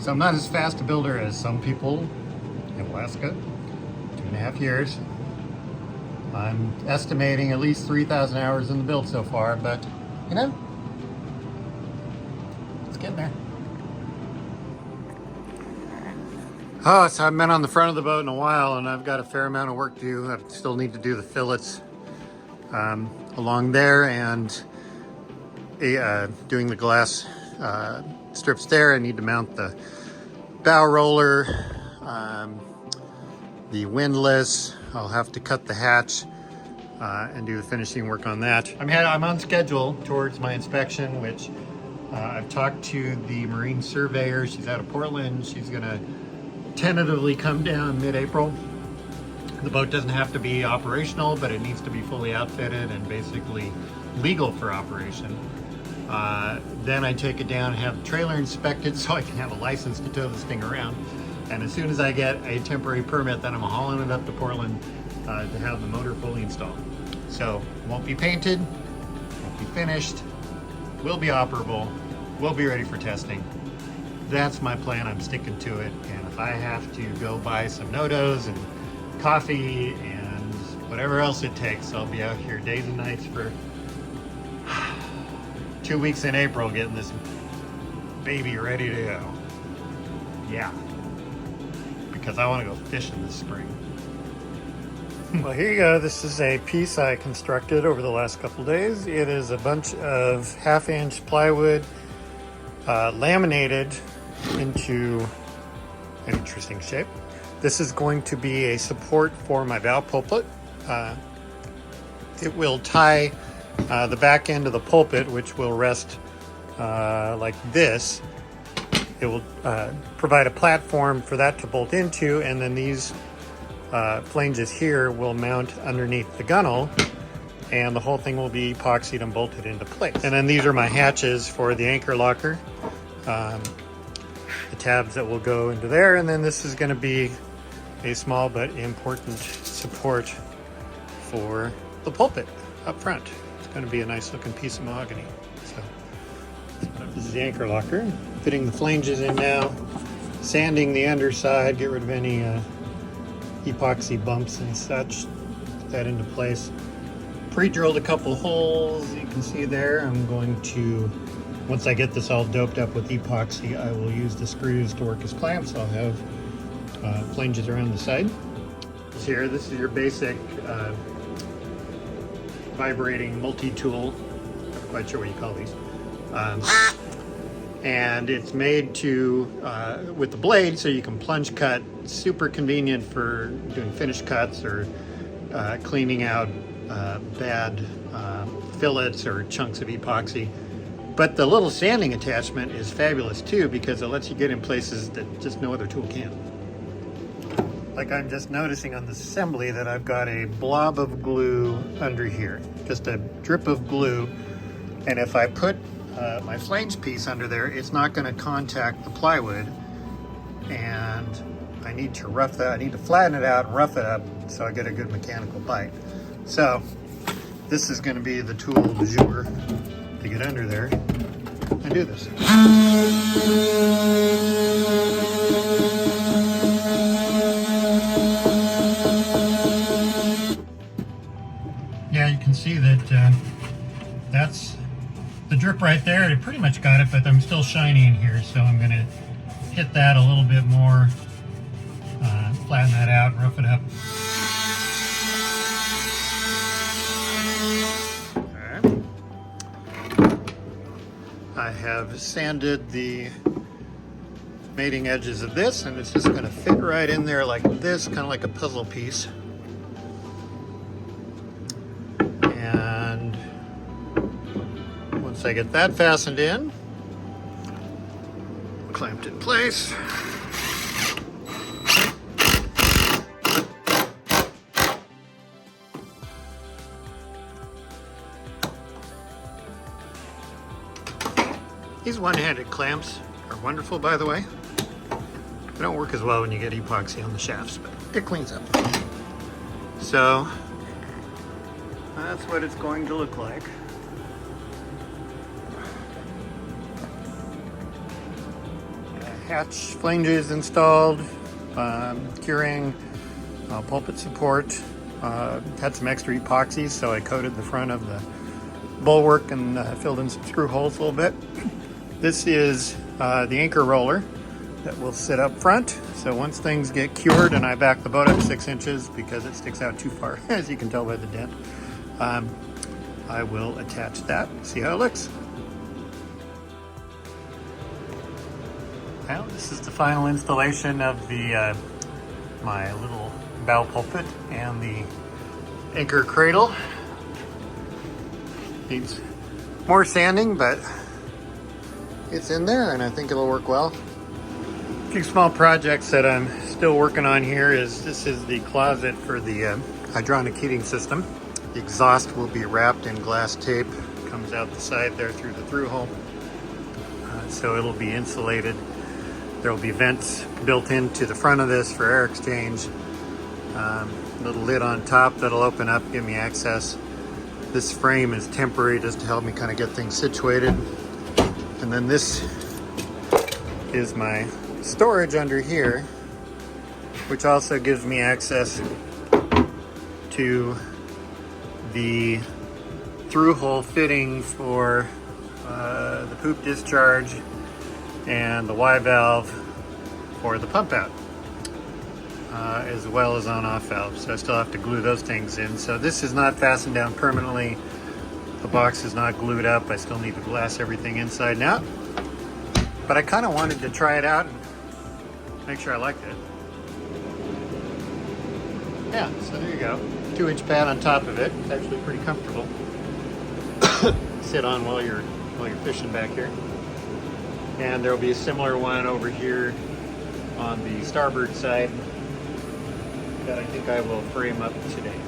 So I'm not as fast a builder as some people in Alaska. 2.5 years. I'm estimating at least 3,000 hours in the build so far, but you know, it's getting there. Oh, so I've been on the front of the boat in a while, and I've got a fair amount of work to do. I still need to do the fillets along there, and doing the glass strips there. I need to mount the bow roller, the windlass. I'll have to cut the hatch and do the finishing work on that. I'm on schedule towards my inspection, which I've talked to the marine surveyor. She's out of Portland. She's gonna tentatively come down mid-April. The boat doesn't have to be operational, but it needs to be fully outfitted and basically legal for operation. Then I take it down and have the trailer inspected so I can have a license to tow this thing around. And as soon as I get a temporary permit, then I'm hauling it up to Portland to have the motor fully installed. So won't be painted, won't be finished, will be operable, will be ready for testing. That's my plan. I'm sticking to it. And if I have to go buy some Nodos and coffee and whatever else it takes, I'll be out here days and nights for 2 weeks in April getting this baby ready to go. Yeah, because I want to go fishing this spring. Well, here you go. This is a piece I constructed over the last couple of days. It is a bunch of 1/2-inch plywood laminated into an interesting shape. This is going to be a support for my bow pulpit. It will tie the back end of the pulpit, which will rest like this. It will provide a platform for that to bolt into, and then these flanges here will mount underneath the gunnel, and the whole thing will be epoxied and bolted into place. And then these are my hatches for the anchor locker, the tabs that will go into there, and then this is going to be a small but important support for the pulpit up front. It's going to be a nice looking piece of mahogany. So this is the anchor locker. Fitting the flanges in now, sanding the underside, get rid of any epoxy bumps and such, put that into place. Pre-drilled a couple holes, you can see there. I'm going to, once I get this all doped up with epoxy, I will use the screws to work as clamps. I'll have flanges around the side. Here, this is your basic vibrating multi-tool. Not quite sure what you call these. And it's made to, with the blade, so you can plunge cut. Super convenient for doing finish cuts or cleaning out bad fillets or chunks of epoxy. But the little sanding attachment is fabulous too, because it lets you get in places that just no other tool can. Like I'm just noticing on this assembly that I've got a blob of glue under here, just a drip of glue. And if I put my flange piece under there, it's not going to contact the plywood, and I need to flatten it out and rough it up so I get a good mechanical bite. So this is going to be the tool du jour to get under there and do this. Yeah, you can see that that's the drip right there. It pretty much got it, but I'm still shiny in here, so I'm going to hit that a little bit more, flatten that out, rough it up. I have sanded the mating edges of this, and it's just going to fit right in there like this, kind of like a puzzle piece. And once I get that fastened in, clamped in place, these one-handed clamps are wonderful, by the way. They don't work as well when you get epoxy on the shafts, but it cleans up. So that's what it's going to look like. I hatch flanges installed, curing, pulpit support. Had some extra epoxy, so I coated the front of the bulwark and filled in some screw holes a little bit. This is the anchor roller that will sit up front. So once things get cured and I back the boat up 6 inches because it sticks out too far, as you can tell by the dent, I will attach that, see how it looks. Well, this is the final installation of the my little bow pulpit and the anchor cradle. Needs more sanding, but it's in there and I think it'll work well. A few small projects that I'm still working on here is this is the closet for the hydronic heating system. The exhaust will be wrapped in glass tape, comes out the side there through the through hole. So it'll be insulated. There will be vents built into the front of this for air exchange. Little lid on top that'll open up, give me access. This frame is temporary just to help me kind of get things situated. And then this is my storage under here, which also gives me access to the through hole fitting for the poop discharge and the Y valve for the pump out, as well as on-off valve. So I still have to glue those things in. So this is not fastened down permanently. The box is not glued up. I still need to glass everything inside and out. But I kind of wanted to try it out and make sure I liked it. Yeah, so there you go. 2-inch pad on top of it. It's actually pretty comfortable. Sit on while you're fishing back here. And there will be a similar one over here on the starboard side that I think I will frame up today.